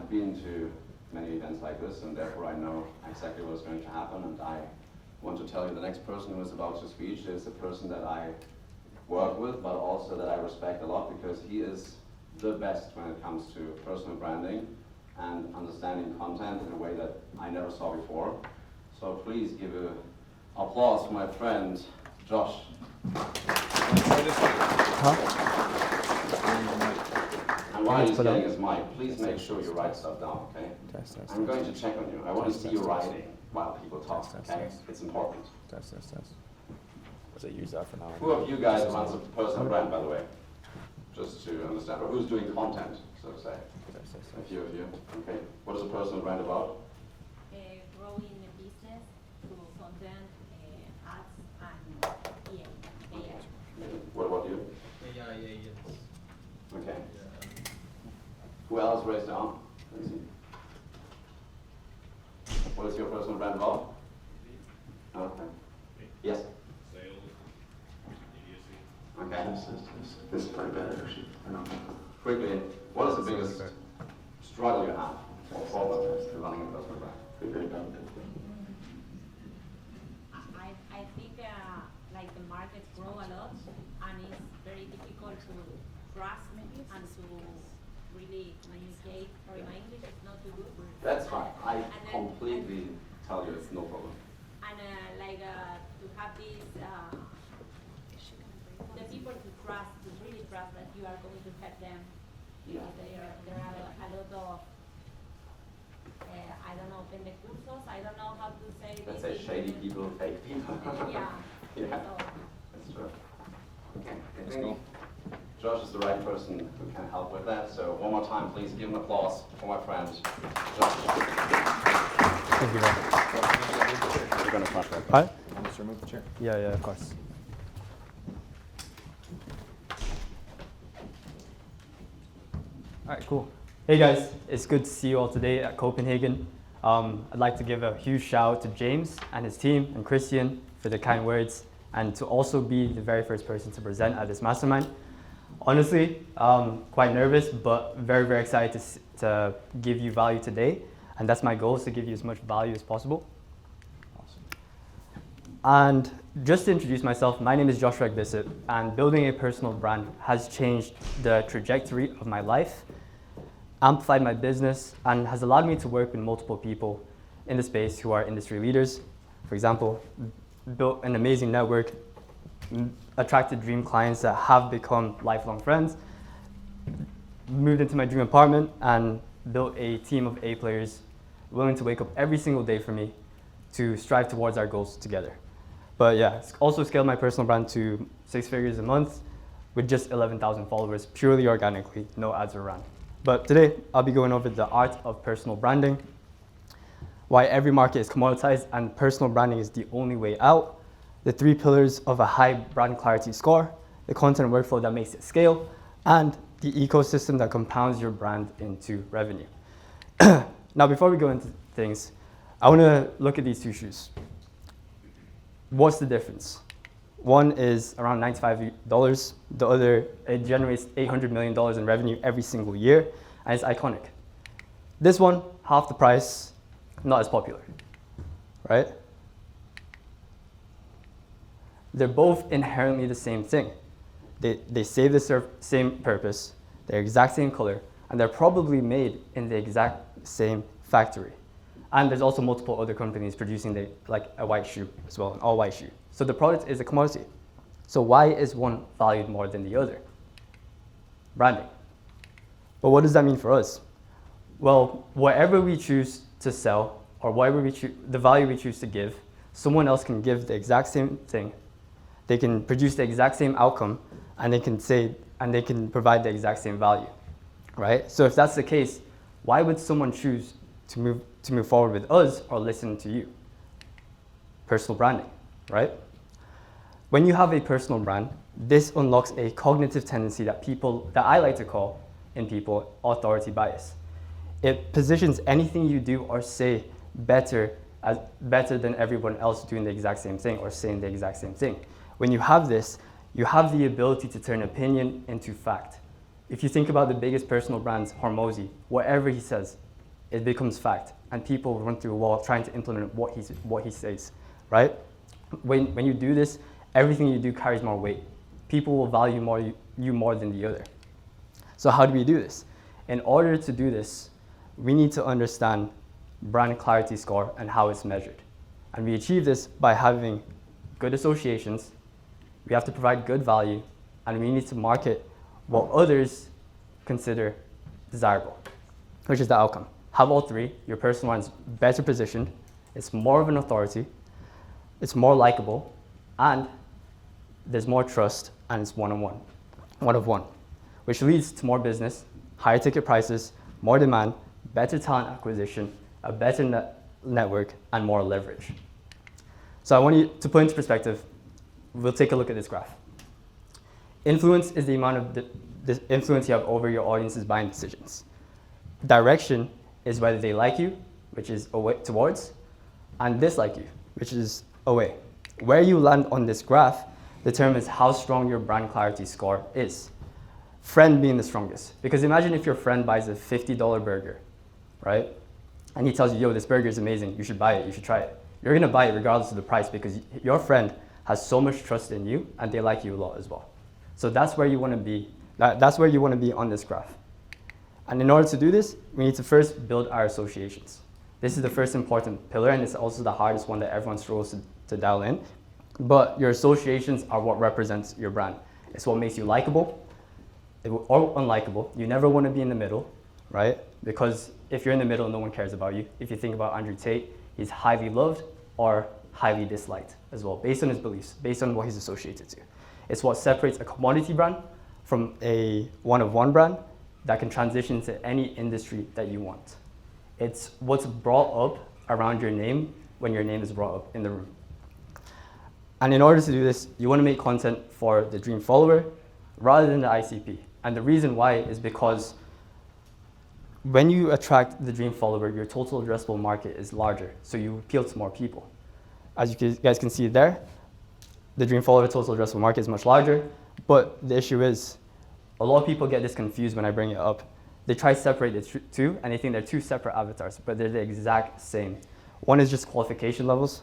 I've been to many events like this, and therefore I know exactly what is going to happen, and I want to tell you the next person who is about to speak is a person that I work with, but also that I respect a lot, because he is the best when it comes to personal branding and understanding content in a way that I never saw before. So please give an applause for my friend, Josh. And while he's getting his mic, please make sure you write stuff down, okay? I'm going to check on you. I want to see you writing while people talk, okay? It's important. Was I use that for now? Who of you guys runs a personal brand, by the way? Just to understand, or who's doing content, so to say? A few of you. Okay. What is a personal brand about? Growing a business through content, ads, and AI. What about you? AI agents. Okay. Yeah. Who else raised their arm? Let's see. What is your personal brand about? Okay. Yes? Sales, immediacy. Okay. This is pretty bad, actually. Quickly, what is the biggest struggle you have or problem to running a personal brand? I think like the markets grow a lot, and it's very difficult to grasp and to really communicate. Sorry, my English is not too good. That's fine. I completely tell you it's no problem. And to have this, the people to trust, to really trust that you are going to help them. Because there are a lot of, I don't know, pendejursos, I don't know how to say Let's this. say shady people, fake people. Yeah. Yeah. So, That's true. Okay. I think Josh is the right person who can help with that. So one more time, please give an applause for my friend, Josh. Thank you, man. You're going to flash that. Hi? Almost remove the chair. Yeah, of course. All right, cool. Hey guys, it's good to see you all today at Copenhagen. I'd like to give a huge shout out to James and his team and Christian for the kind words, and to also be the very first person to present at this mastermind. Honestly, quite nervous, but very, very excited to give you value today. And that's my goal, is to give you as much value as possible. And just to introduce myself, my name is Joshua Bissett, and building a personal brand has changed the trajectory of my life, amplified my business, and has allowed me to work with multiple people in the space who are industry leaders. For example, built an amazing network, attracted dream clients that have become lifelong friends, moved into my dream apartment, and built a team of A players willing to wake up every single day for me to strive towards our goals together. But yeah, also scaled my personal brand to 6 figures a month with just 11,000 followers, purely organically, no ads were run. But today, I'll be going over the art of personal branding, why every market is commoditized and personal branding is the only way out, the 3 pillars of a high brand clarity score, the content workflow that makes it scale, and the ecosystem that compounds your brand into revenue. Now, before we go into things, I want to look at these 2 shoes. What's the difference? One is around $95. The other, it generates $800 million in revenue every single year, and it's iconic. This one, half the price, not as popular, right? They're both inherently the same thing. They serve the same purpose, they're exact same color, and they're probably made in the exact same factory. And there's also multiple other companies producing like a white shoe as well, an all white shoe. So the product is a commodity. So why is one valued more than the other? Branding. But what does that mean for us? Well, whatever we choose to sell, or whatever the value we choose to give, someone else can give the exact same thing. They can produce the exact same outcome, and they can provide the exact same value, right? So if that's the case, why would someone choose to move forward with us or listen to you? Personal branding, right? When you have a personal brand, this unlocks a cognitive tendency that I like to call in people authority bias. It positions anything you do or say better than everyone else doing the exact same thing or saying the exact same thing. When you have this, you have the ability to turn opinion into fact. If you think about the biggest personal brands, Hormozy, whatever he says, it becomes fact, and people run through a wall trying to implement what he says, right? When you do this, everything you do carries more weight. People will value you more than the other. So how do we do this? In order to do this, we need to understand brand clarity score and how it's measured. And we achieve this by having good associations, we have to provide good value, and we need to market what others consider desirable, which is the outcome. Have all three, your personal brand is better positioned, it's more of an authority, it's more likable, and there's more trust, and it's one of one, which leads to more business, higher ticket prices, more demand, better talent acquisition, a better network, and more leverage. So I want you to put into perspective, we'll take a look at this graph. Influence is the amount of the influence you have over your audience's buying decisions. Direction is whether they like you, which is away towards, and dislike you, which is away. Where you land on this graph determines how strong your brand clarity score is. Friend being the strongest. Because imagine if your friend buys a $50 burger, right? And he tells you, yo, this burger is amazing, you should buy it, you should try it. You're gonna buy it regardless of the price because your friend has so much trust in you and they like you a lot as well. So that's where you wanna be. That's where you wanna be on this graph. And in order to do this, we need to first build our associations. This is the first important pillar, and it's also the hardest one that everyone struggles to dial in. But your associations are what represents your brand. It's what makes you likable or unlikable. You never want to be in the middle, right? Because if you're in the middle, no one cares about you. If you think about Andrew Tate, he's highly loved or highly disliked as well, based on his beliefs, based on what he's associated to. It's what separates a commodity brand from a one-of-one brand that can transition to any industry that you want. It's what's brought up around your name when your name is brought up in the room. And in order to do this, you want to make content for the dream follower rather than the ICP. And the reason why is because when you attract the dream follower, your total addressable market is larger, so you appeal to more people. As you guys can see there, the dream follower total addressable market is much larger, but the issue is a lot of people get this confused when I bring it up. They try to separate the two, and they think they're two separate avatars, but they're the exact same. One is just qualification levels,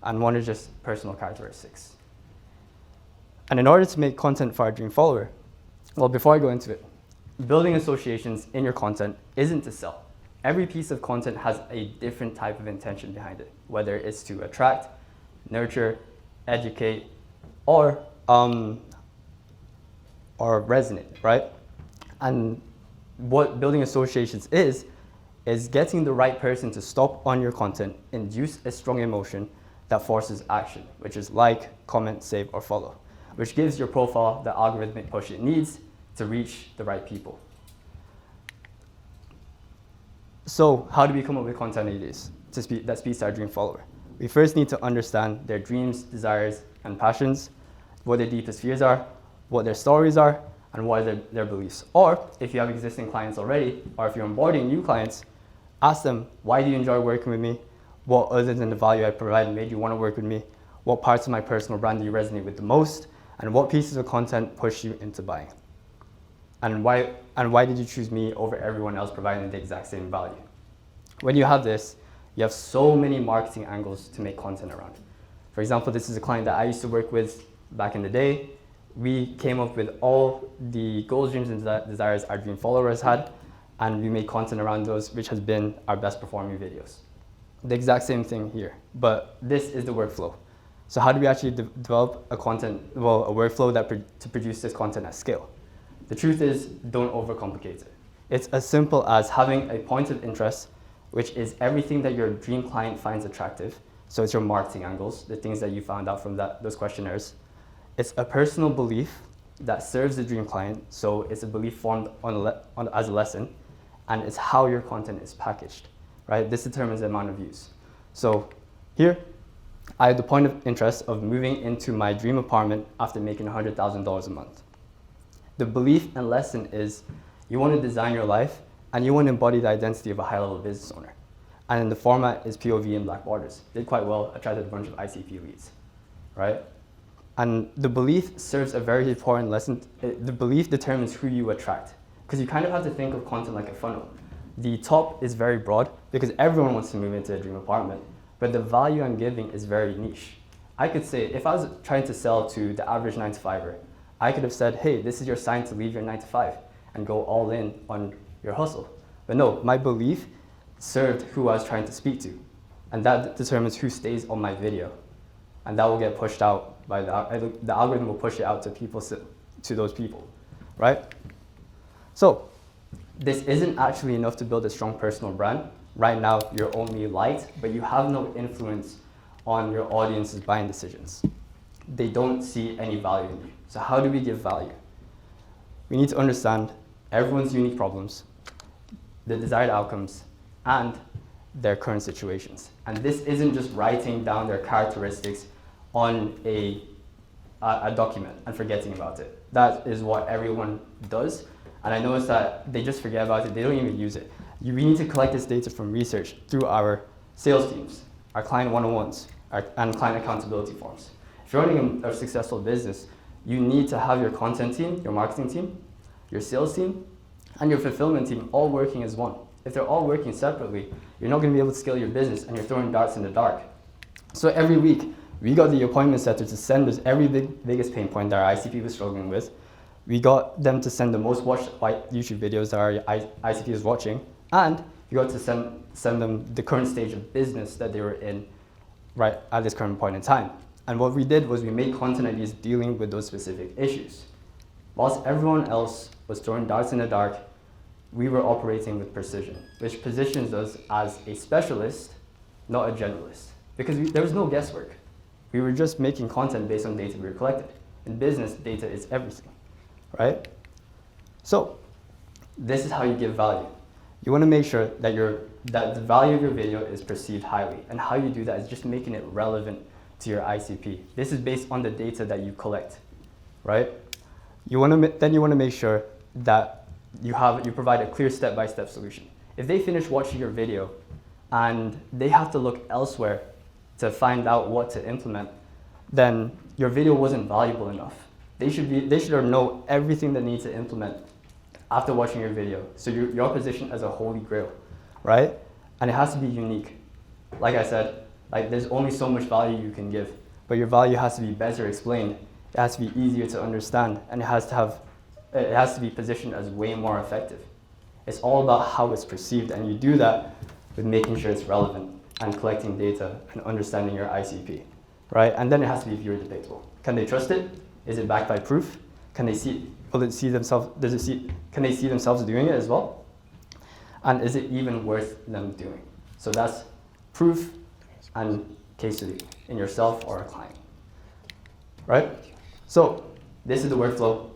and one is just personal characteristics. And in order to make content for our dream follower, well, before I go into it, building associations in your content isn't to sell. Every piece of content has a different type of intention behind it, whether it's to attract, nurture, educate, or resonate, right? And what building associations is getting the right person to stop on your content, induce a strong emotion that forces action, which is like, comment, save, or follow, which gives your profile the algorithmic push it needs to reach the right people. So how do we come up with content ideas that speaks to our dream follower? We first need to understand their dreams, desires, and passions, what their deepest fears are, what their stories are, and what are their beliefs. Or if you have existing clients already, or if you're onboarding new clients, ask them, why do you enjoy working with me? What other than the value I provide made you want to work with me? What parts of my personal brand do you resonate with the most? And what pieces of content push you into buying? And why did you choose me over everyone else providing the exact same value? When you have this, you have so many marketing angles to make content around. For example, this is a client that I used to work with back in the day. We came up with all the goals, dreams, and desires our dream followers had, and we made content around those, which has been our best performing videos. The exact same thing here, but this is the workflow. So how do we actually develop a workflow to produce this content at scale? The truth is, don't overcomplicate it. It's as simple as having a point of interest, which is everything that your dream client finds attractive. So it's your marketing angles, the things that you found out from those questionnaires. It's a personal belief that serves the dream client, so it's a belief formed as a lesson, and it's how your content is packaged, right? This determines the amount of views. So here, I have the point of interest of moving into my dream apartment after making $100,000 a month. The belief and lesson is you want to design your life and you want to embody the identity of a high-level business owner. And then the format is POV and black borders. Did quite well, attracted a bunch of ICP leads, right? And the belief serves a very important lesson. The belief determines who you attract. Because you kind of have to think of content like a funnel. The top is very broad because everyone wants to move into a dream apartment, but the value I'm giving is very niche. I could say, if I was trying to sell to the average 9-to-5er, I could have said, hey, this is your sign to leave your 9-to-5 and go all in on your hustle. But no, my belief served who I was trying to speak to, and that determines who stays on my video. And that will get pushed out by the algorithm will push it out to those people, right? So this isn't actually enough to build a strong personal brand. Right now, you're only light, but you have no influence on your audience's buying decisions. They don't see any value in you. So how do we give value? We need to understand everyone's unique problems, the desired outcomes, and their current situations. And this isn't just writing down their characteristics on a document and forgetting about it. That is what everyone does. And I noticed that they just forget about it. They don't even use it. We need to collect this data from research through our sales teams, our client one-on-ones, and client accountability forms. If you're running a successful business, you need to have your content team, your marketing team, your sales team, and your fulfillment team all working as one. If they're all working separately, you're not going to be able to scale your business and you're throwing darts in the dark. So every week, we got the appointment setter to send us every biggest pain point that our ICP was struggling with. We got them to send the most watched YouTube videos that our ICP is watching, and we got to send them the current stage of business that they were in right at this current point in time. And what we did was we made content ideas dealing with those specific issues. Whilst everyone else was throwing darts in the dark, we were operating with precision, which positions us as a specialist, not a generalist. Because there was no guesswork. We were just making content based on data we were collected. In business, data is everything, right? So this is how you give value. You want to make sure that the value of your video is perceived highly. And how you do that is just making it relevant to your ICP. This is based on the data that you collect, right? Then you want to make sure that you provide a clear step-by-step solution. If they finish watching your video and they have to look elsewhere to find out what to implement, then your video wasn't valuable enough. They should know everything they need to implement after watching your video. So you're positioned as a holy grail, right? And it has to be unique. Like I said, there's only so much value you can give, but your value has to be better explained. It has to be easier to understand, and it has to be positioned as way more effective. It's all about how it's perceived, and you do that with making sure it's relevant and collecting data and understanding your ICP, right? And then it has to be viewer debatable. Can they trust it? Is it backed by proof? Can they see themselves doing it as well? And is it even worth them doing? So that's proof and case study in yourself or a client, right? So this is the workflow.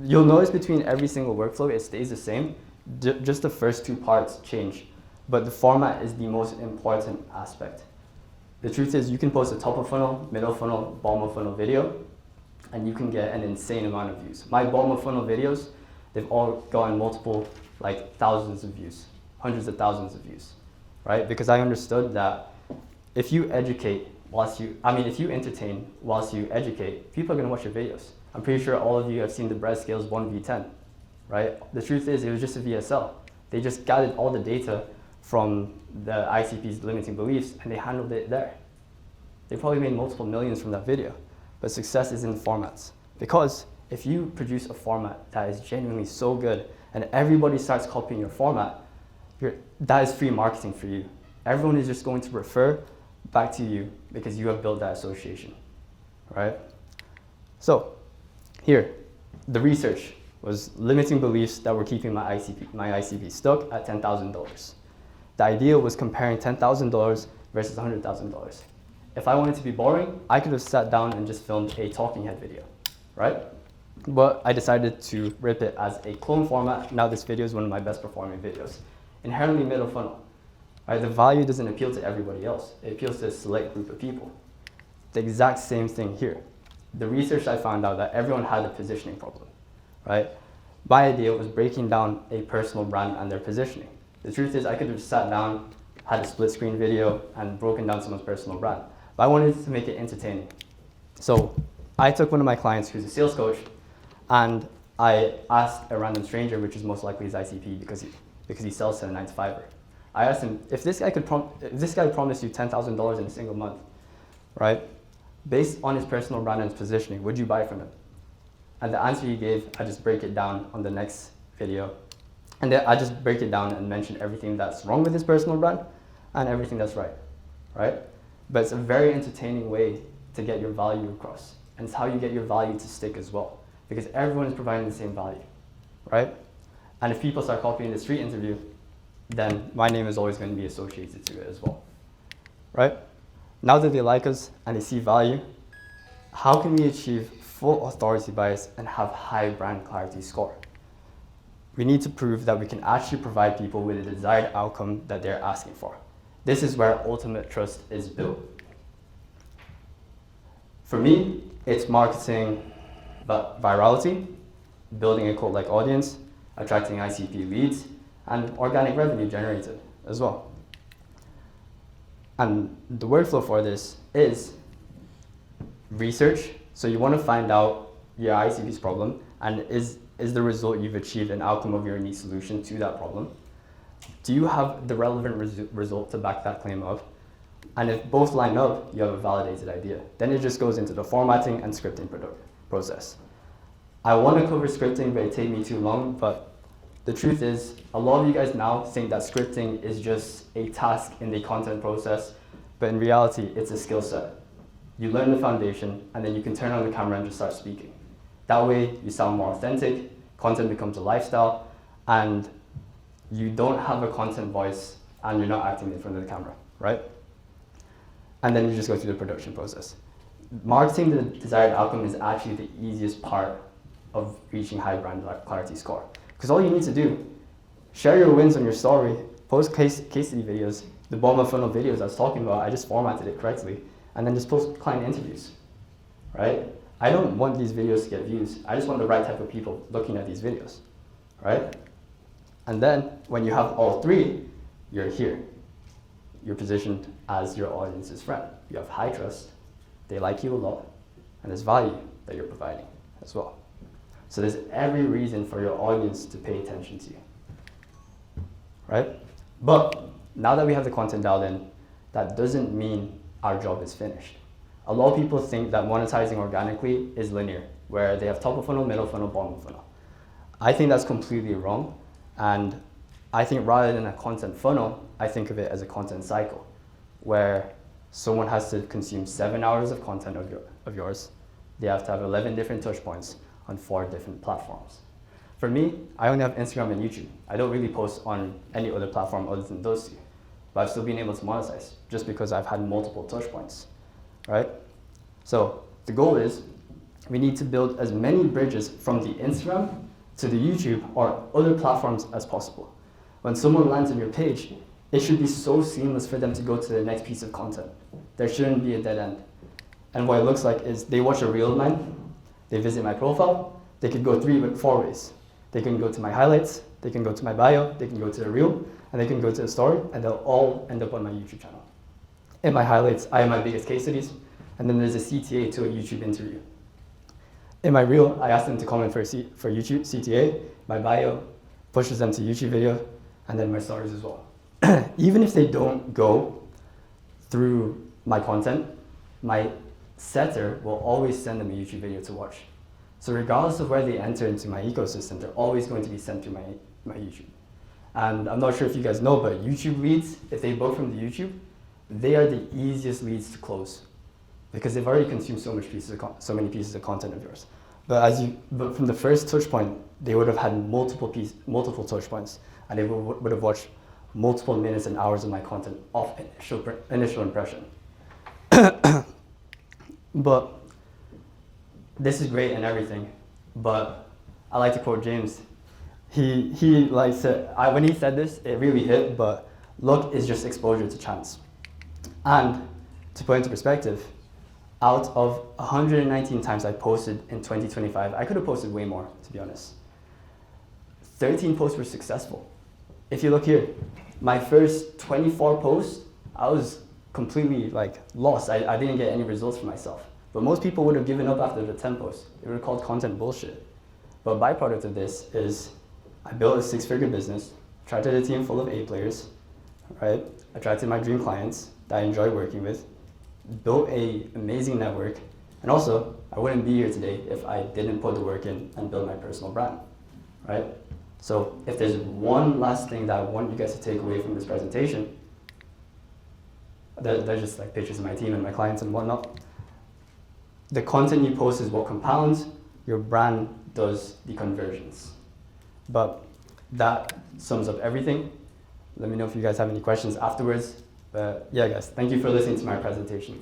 You'll notice between every single workflow, it stays the same. Just the first two parts change, but the format is the most important aspect. The truth is you can post a top of funnel, middle funnel, bottom of funnel video, and you can get an insane amount of views. My bottom of funnel videos, they've all gotten multiple, thousands of views, hundreds of thousands of views, right? Because I understood that if you entertain whilst you educate, people are gonna watch your videos. I'm pretty sure all of you have seen the Bread Scales 1v10, right? The truth is it was just a VSL. They just gathered all the data from the ICP's limiting beliefs and they handled it there. They probably made multiple millions from that video. But success is in formats. Because if you produce a format that is genuinely so good and everybody starts copying your format, that is free marketing for you. Everyone is just going to refer back to you because you have built that association, right? So here, the research was limiting beliefs that were keeping my ICP stuck at $10,000. The idea was comparing $10,000 versus $100,000. If I wanted to be boring, I could have sat down and just filmed a talking head video, right? But I decided to rip it as a clone format. Now this video is one of my best performing videos. Inherently middle funnel, right? The value doesn't appeal to everybody else. It appeals to a select group of people. The exact same thing here. The research I found out that everyone had a positioning problem, right? My idea was breaking down a personal brand and their positioning. The truth is I could have sat down, had a split screen video and broken down someone's personal brand. But I wanted to make it entertaining. So I took one of my clients who's a sales coach and I asked a random stranger, which is most likely his ICP because because he sells to a 9-to-5er. I asked him, if this guy promised you $10,000 in a single month, right? Based on his personal brand and his positioning, would you buy from him? And the answer he gave, I just break it down on the next video. And then I just break it down and mention everything that's wrong with his personal brand and everything that's right, right? But it's a very entertaining way to get your value across. And it's how you get your value to stick as well, because everyone is providing the same value, right? And if people start copying the street interview, then my name is always going to be associated to it as well, right? Now that they like us and they see value, how can we achieve full authority bias and have high brand clarity score? We need to prove that we can actually provide people with the desired outcome that they're asking for. This is where ultimate trust is built. For me, it's marketing virality, building a cult-like audience, attracting ICP leads, and organic revenue generated as well. And the workflow for this is research. So you want to find out your ICP's problem, and is the result you've achieved an outcome of your unique solution to that problem? Do you have the relevant result to back that claim up? And if both line up, you have a validated idea. Then it just goes into the formatting and scripting process. I want to cover scripting, but it take me too long, but the truth is, a lot of you guys now think that scripting is just a task in the content process, but in reality, it's a skill set. You learn the foundation, and then you can turn on the camera and just start speaking. That way, you sound more authentic, content becomes a lifestyle, and you don't have a content voice, and you're not acting in front of the camera, right? And then you just go through the production process. Marketing the desired outcome is actually the easiest part of reaching high brand clarity score. Because all you need to do, share your wins on your story, post case study videos, the bottom of funnel videos I was talking about, I just formatted it correctly, and then just post client interviews, right? I don't want these videos to get views. I just want the right type of people looking at these videos, right? And then when you have all three, you're here. You're positioned as your audience's friend. You have high trust, they like you a lot, and there's value that you're providing as well. So there's every reason for your audience to pay attention to you, right? But now that we have the content dialed in, that doesn't mean our job is finished. A lot of people think that monetizing organically is linear, where they have top of funnel, middle funnel, bottom of funnel. I think that's completely wrong. And I think rather than a content funnel, I think of it as a content cycle, where someone has to consume 7 hours of content of yours. They have to have 11 different touch points on 4 different platforms. For me, I only have Instagram and YouTube. I don't really post on any other platform other than those two. But I've still been able to monetize just because I've had multiple touch points, right? So the goal is we need to build as many bridges from the Instagram to the YouTube or other platforms as possible. When someone lands on your page, it should be so seamless for them to go to the next piece of content. There shouldn't be a dead end. And what it looks like is they watch a reel of mine, they visit my profile, they could go 4 ways. They can go to my highlights, they can go to my bio, they can go to the reel, and they can go to the story, and they'll all end up on my YouTube channel. In my highlights, I have my biggest case studies, and then there's a CTA to a YouTube interview. In my reel, I ask them to comment for YouTube CTA, my bio pushes them to YouTube video, and then my stories as well. Even if they don't go through my content, my setter will always send them a YouTube video to watch. So regardless of where they enter into my ecosystem, they're always going to be sent to my YouTube. And I'm not sure if you guys know, but YouTube leads, if they book from the YouTube, they are the easiest leads to close because they've already consumed so many pieces of content of yours. But from the first touch point, they would have had multiple touch points, and they would have watched multiple minutes and hours of my content off initial impression. But this is great and everything, but I like to quote James. He like said, when he said this, it really hit, but luck is just exposure to chance. And to put into perspective, out of 119 times I posted in 2025, I could have posted way more, to be honest. 13 posts were successful. If you look here, my first 24 posts, I was completely lost. I didn't get any results for myself. But most people would have given up after the 10 posts. They would have called content bullshit. But a byproduct of this is I built a 6-figure business, attracted a team full of A players, right? Attracted my dream clients that I enjoy working with, built an amazing network, and also I wouldn't be here today if I didn't put the work in and build my personal brand, right? So if there's one last thing that I want you guys to take away from this presentation, they're just like pictures of my team and my clients and whatnot. The content you post is what compounds, your brand does the conversions. But that sums up everything. Let me know if you guys have any questions afterwards. But yeah, guys, thank you for listening to my presentation.